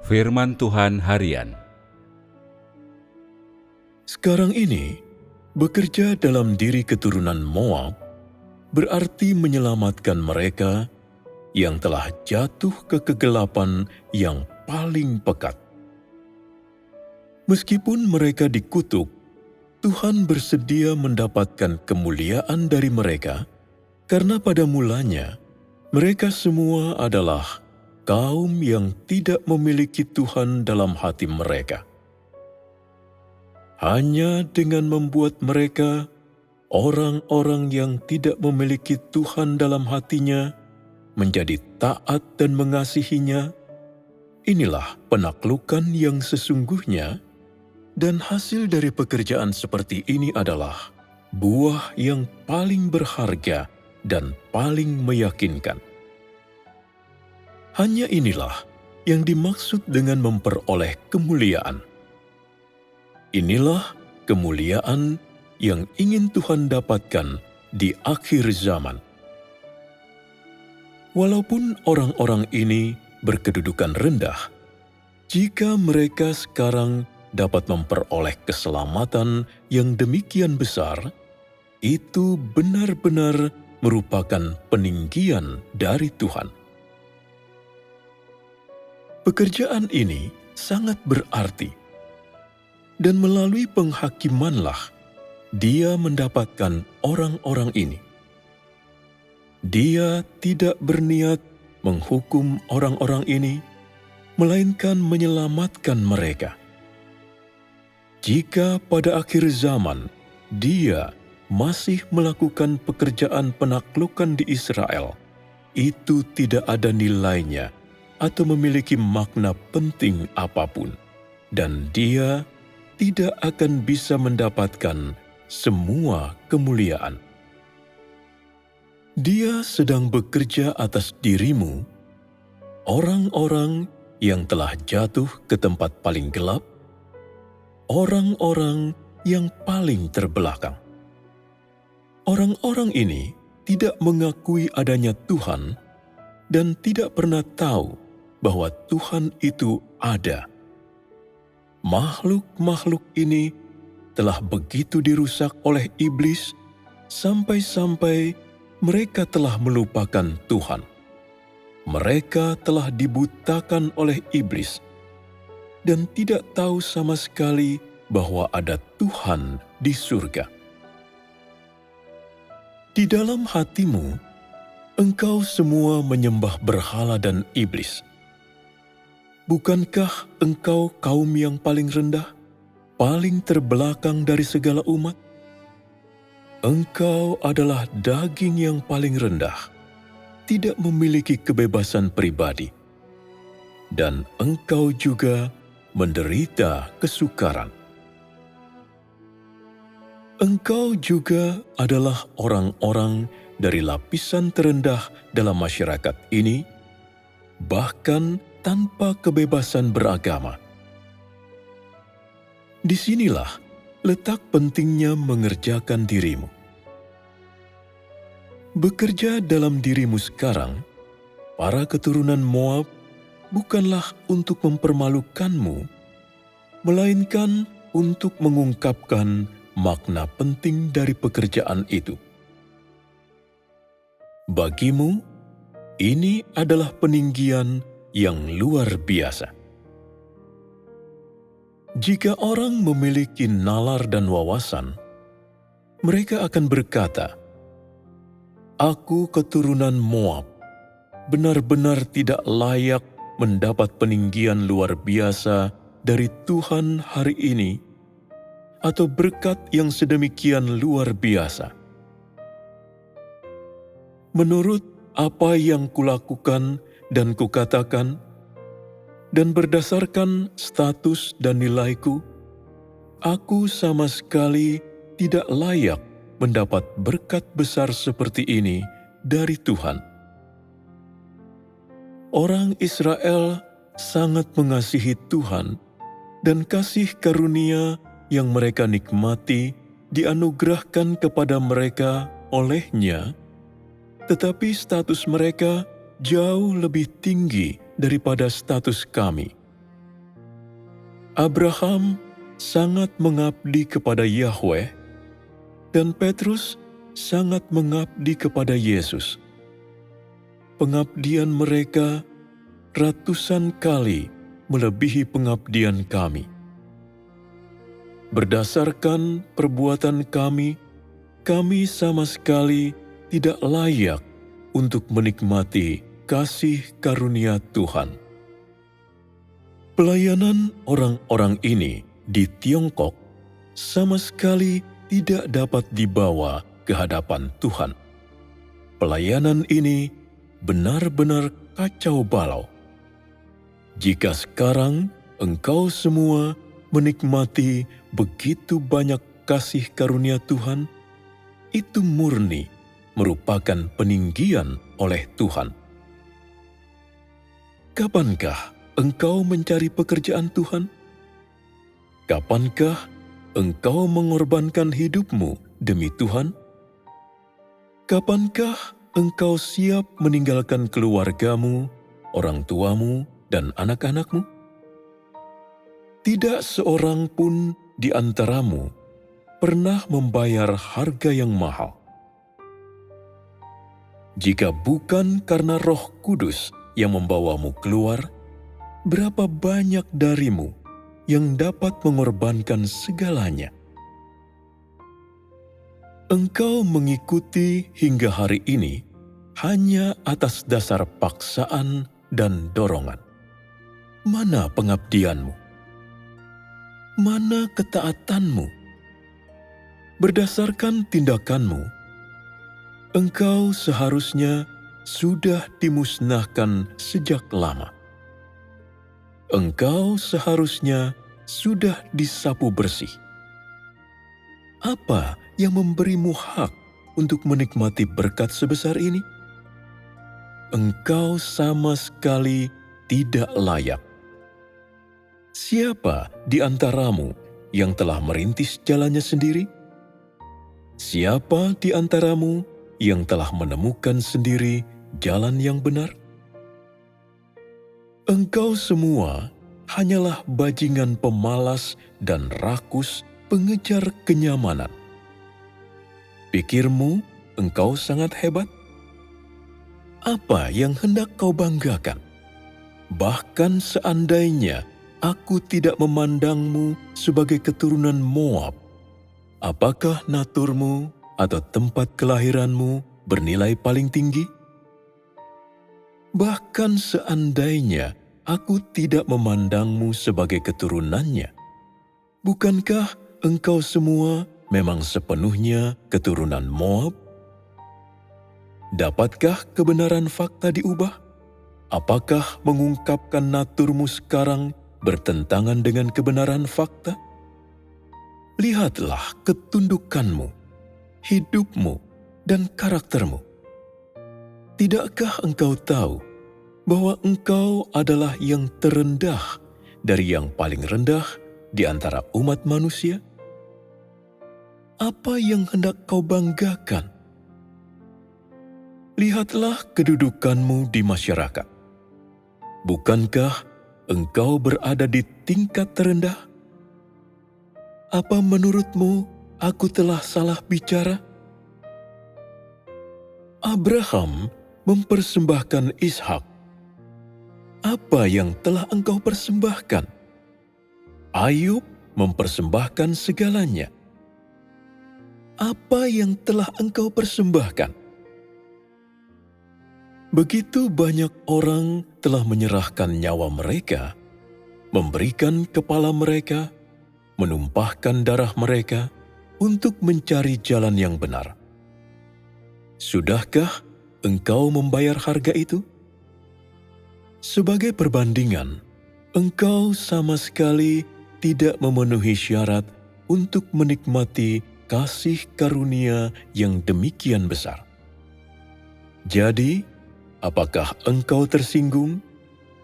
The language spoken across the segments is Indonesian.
Firman Tuhan Harian. Sekarang ini, bekerja dalam diri keturunan Moab berarti menyelamatkan mereka yang telah jatuh ke kegelapan yang paling pekat. Meskipun mereka dikutuk, Tuhan bersedia mendapatkan kemuliaan dari mereka, karena pada mulanya mereka semua adalah kaum yang tidak memiliki Tuhan dalam hati mereka. Hanya dengan membuat mereka orang-orang yang tidak memiliki Tuhan dalam hatinya menjadi taat dan mengasihinya, inilah penaklukan yang sesungguhnya, dan hasil dari pekerjaan seperti ini adalah buah yang paling berharga dan paling meyakinkan. Hanya inilah yang dimaksud dengan memperoleh kemuliaan. Inilah kemuliaan yang ingin Tuhan dapatkan di akhir zaman. Walaupun orang-orang ini berkedudukan rendah, jika mereka sekarang dapat memperoleh keselamatan yang demikian besar, itu benar-benar merupakan peninggian dari Tuhan. Pekerjaan ini sangat berarti, dan melalui penghakimanlah Dia mendapatkan orang-orang ini. Dia tidak berniat menghukum orang-orang ini, melainkan menyelamatkan mereka. Jika pada akhir zaman Dia masih melakukan pekerjaan penaklukan di Israel, itu tidak ada nilainya atau memiliki makna penting apapun, dan Dia tidak akan bisa mendapatkan semua kemuliaan. Dia sedang bekerja atas dirimu, orang-orang yang telah jatuh ke tempat paling gelap, orang-orang yang paling terbelakang. Orang-orang ini tidak mengakui adanya Tuhan dan tidak pernah tahu bahwa Tuhan itu ada. Makhluk-makhluk ini telah begitu dirusak oleh iblis sampai-sampai mereka telah melupakan Tuhan. Mereka telah dibutakan oleh iblis dan tidak tahu sama sekali bahwa ada Tuhan di surga. Di dalam hatimu, engkau semua menyembah berhala dan iblis. Bukankah engkau kaum yang paling rendah, paling terbelakang dari segala umat? Engkau adalah daging yang paling rendah, tidak memiliki kebebasan pribadi, dan engkau juga menderita kesukaran. Engkau juga adalah orang-orang dari lapisan terendah dalam masyarakat ini, bahkan tanpa kebebasan beragama. Disinilah letak pentingnya mengerjakan dirimu. Bekerja dalam dirimu sekarang, para keturunan Moab, bukanlah untuk mempermalukanmu, melainkan untuk mengungkapkan makna penting dari pekerjaan itu. Bagimu, ini adalah peninggian yang luar biasa. Jika orang memiliki nalar dan wawasan, mereka akan berkata, "Aku keturunan Moab, benar-benar tidak layak mendapat peninggian luar biasa dari Tuhan hari ini, atau berkat yang sedemikian luar biasa. Menurut apa yang kulakukan dan kukatakan, dan berdasarkan status dan nilaiku, aku sama sekali tidak layak mendapat berkat besar seperti ini dari Tuhan." Orang Israel sangat mengasihi Tuhan, dan kasih karunia yang mereka nikmati dianugerahkan kepada mereka olehnya, tetapi status mereka jauh lebih tinggi daripada status kami. Abraham sangat mengabdi kepada Yahweh, dan Petrus sangat mengabdi kepada Yesus. Pengabdian mereka ratusan kali melebihi pengabdian kami. Berdasarkan perbuatan kami sama sekali tidak layak untuk menikmati kasih karunia Tuhan. Pelayanan orang-orang ini di Tiongkok sama sekali tidak dapat dibawa ke hadapan Tuhan. Pelayanan ini benar-benar kacau balau. Jika sekarang engkau semua menikmati begitu banyak kasih karunia Tuhan, itu murni merupakan peninggian oleh Tuhan. Kapankah engkau mencari pekerjaan Tuhan? Kapankah engkau mengorbankan hidupmu demi Tuhan? Kapankah engkau siap meninggalkan keluargamu, orang tuamu, dan anak-anakmu? Tidak seorang pun di antaramu pernah membayar harga yang mahal. Jika bukan karena Roh Kudus yang membawamu keluar, berapa banyak darimu yang dapat mengorbankan segalanya? Engkau mengikuti hingga hari ini hanya atas dasar paksaan dan dorongan. Mana pengabdianmu? Mana ketaatanmu? Berdasarkan tindakanmu, engkau seharusnya sudah dimusnahkan sejak lama. Engkau seharusnya sudah disapu bersih. Apa yang memberimu hak untuk menikmati berkat sebesar ini? Engkau sama sekali tidak layak. Siapa di antaramu yang telah merintis jalannya sendiri? Siapa di antaramu yang telah menemukan sendiri jalan yang benar? Engkau semua hanyalah bajingan pemalas dan rakus pengejar kenyamanan. Pikirmu engkau sangat hebat? Apa yang hendak kau banggakan? Bahkan seandainya aku tidak memandangmu sebagai keturunan Moab, apakah naturmu atau tempat kelahiranmu bernilai paling tinggi? Bahkan seandainya aku tidak memandangmu sebagai keturunannya, bukankah engkau semua memang sepenuhnya keturunan Moab? Dapatkah kebenaran fakta diubah? Apakah mengungkapkan naturmu sekarang bertentangan dengan kebenaran fakta? Lihatlah ketundukanmu, hidupmu, dan karaktermu. Tidakkah engkau tahu bahwa engkau adalah yang terendah dari yang paling rendah di antara umat manusia? Apa yang hendak kau banggakan? Lihatlah kedudukanmu di masyarakat. Bukankah engkau berada di tingkat terendah? Apa menurutmu aku telah salah bicara? Abraham mempersembahkan Ishak. Apa yang telah engkau persembahkan? Ayub mempersembahkan segalanya. Apa yang telah engkau persembahkan? Begitu banyak orang telah menyerahkan nyawa mereka, memberikan kepala mereka, menumpahkan darah mereka untuk mencari jalan yang benar. Sudahkah engkau membayar harga itu? Sebagai perbandingan, engkau sama sekali tidak memenuhi syarat untuk menikmati kasih karunia yang demikian besar. Jadi, apakah engkau tersinggung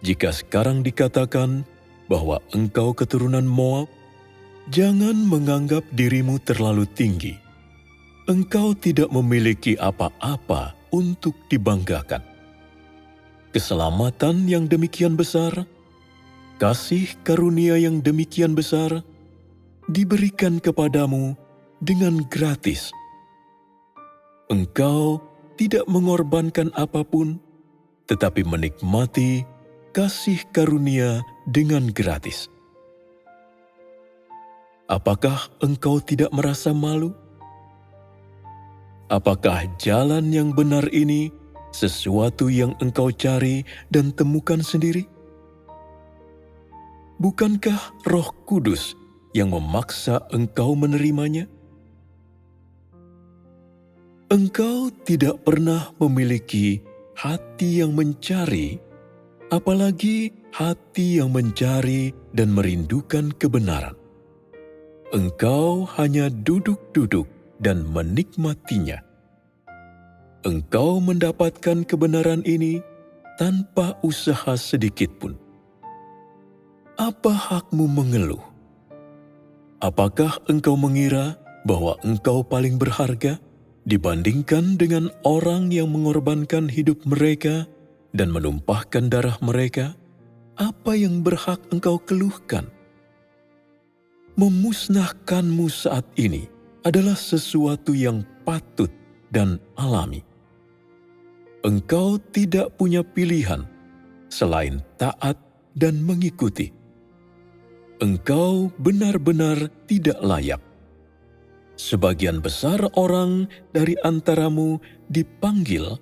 jika sekarang dikatakan bahwa engkau keturunan Moab? Jangan menganggap dirimu terlalu tinggi. Engkau tidak memiliki apa-apa untuk dibanggakan. Keselamatan yang demikian besar kasih karunia yang demikian besar diberikan kepadamu dengan gratis. Engkau tidak mengorbankan apapun, tetapi menikmati kasih karunia dengan gratis. Apakah engkau tidak merasa malu? Apakah jalan yang benar ini sesuatu yang engkau cari dan temukan sendiri? Bukankah Roh Kudus yang memaksa engkau menerimanya? Engkau tidak pernah memiliki hati yang mencari, apalagi hati yang mencari dan merindukan kebenaran. Engkau hanya duduk-duduk dan menikmatinya. Engkau mendapatkan kebenaran ini tanpa usaha sedikit pun. Apa hakmu mengeluh? Apakah engkau mengira bahwa engkau paling berharga dibandingkan dengan orang yang mengorbankan hidup mereka dan menumpahkan darah mereka? Apa yang berhak engkau keluhkan? Memusnahkanmu saat ini adalah sesuatu yang patut dan alami. Engkau tidak punya pilihan selain taat dan mengikuti. Engkau benar-benar tidak layak. Sebagian besar orang dari antaramu dipanggil,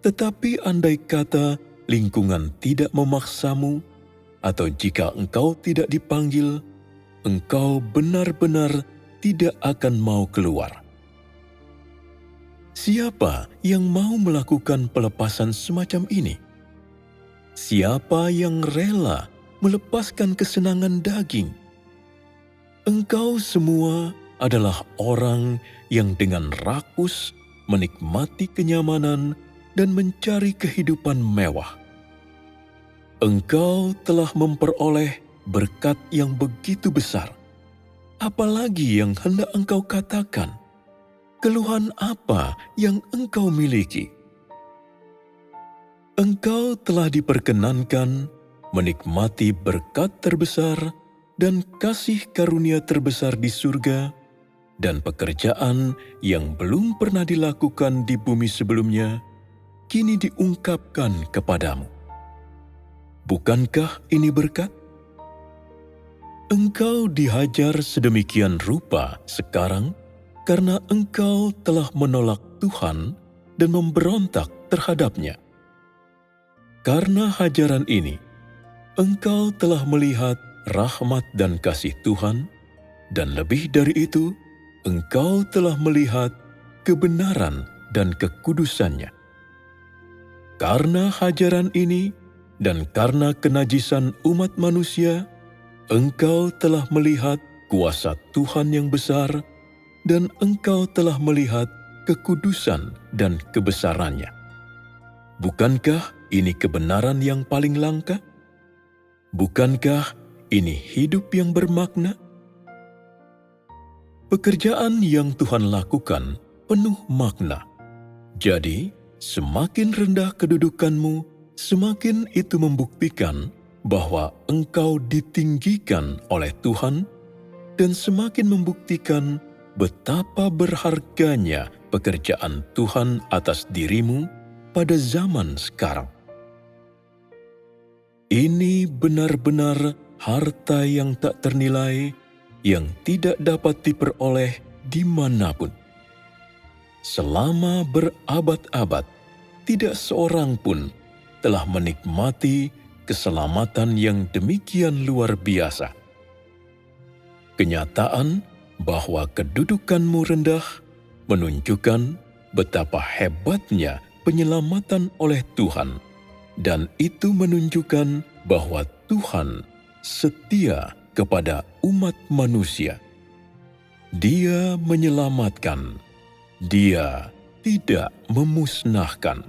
tetapi andai kata lingkungan tidak memaksamu, atau jika engkau tidak dipanggil, engkau benar-benar tidak akan mau keluar. Siapa yang mau melakukan pelepasan semacam ini? Siapa yang rela melepaskan kesenangan daging? Engkau semua adalah orang yang dengan rakus menikmati kenyamanan dan mencari kehidupan mewah. Engkau telah memperoleh berkat yang begitu besar. Apalagi yang hendak engkau katakan? Keluhan apa yang engkau miliki? Engkau telah diperkenankan menikmati berkat terbesar dan kasih karunia terbesar di surga, dan pekerjaan yang belum pernah dilakukan di bumi sebelumnya, kini diungkapkan kepadamu. Bukankah ini berkat? Engkau dihajar sedemikian rupa sekarang karena engkau telah menolak Tuhan dan memberontak terhadapnya. Karena hajaran ini, engkau telah melihat rahmat dan kasih Tuhan, dan lebih dari itu, engkau telah melihat kebenaran dan kekudusannya. Karena hajaran ini dan karena kenajisan umat manusia, engkau telah melihat kuasa Tuhan yang besar, dan engkau telah melihat kekudusan dan kebesarannya. Bukankah ini kebenaran yang paling langka? Bukankah ini hidup yang bermakna? Pekerjaan yang Tuhan lakukan penuh makna. Jadi, semakin rendah kedudukanmu, semakin itu membuktikan bahwa engkau ditinggikan oleh Tuhan, dan semakin membuktikan betapa berharganya pekerjaan Tuhan atas dirimu pada zaman sekarang. Ini benar-benar harta yang tak ternilai, yang tidak dapat diperoleh dimanapun. Selama berabad-abad, tidak seorang pun telah menikmati keselamatan yang demikian luar biasa. Kenyataan bahwa kedudukanmu rendah menunjukkan betapa hebatnya penyelamatan oleh Tuhan, dan itu menunjukkan bahwa Tuhan setia kepada umat manusia. Dia menyelamatkan, Dia tidak memusnahkan.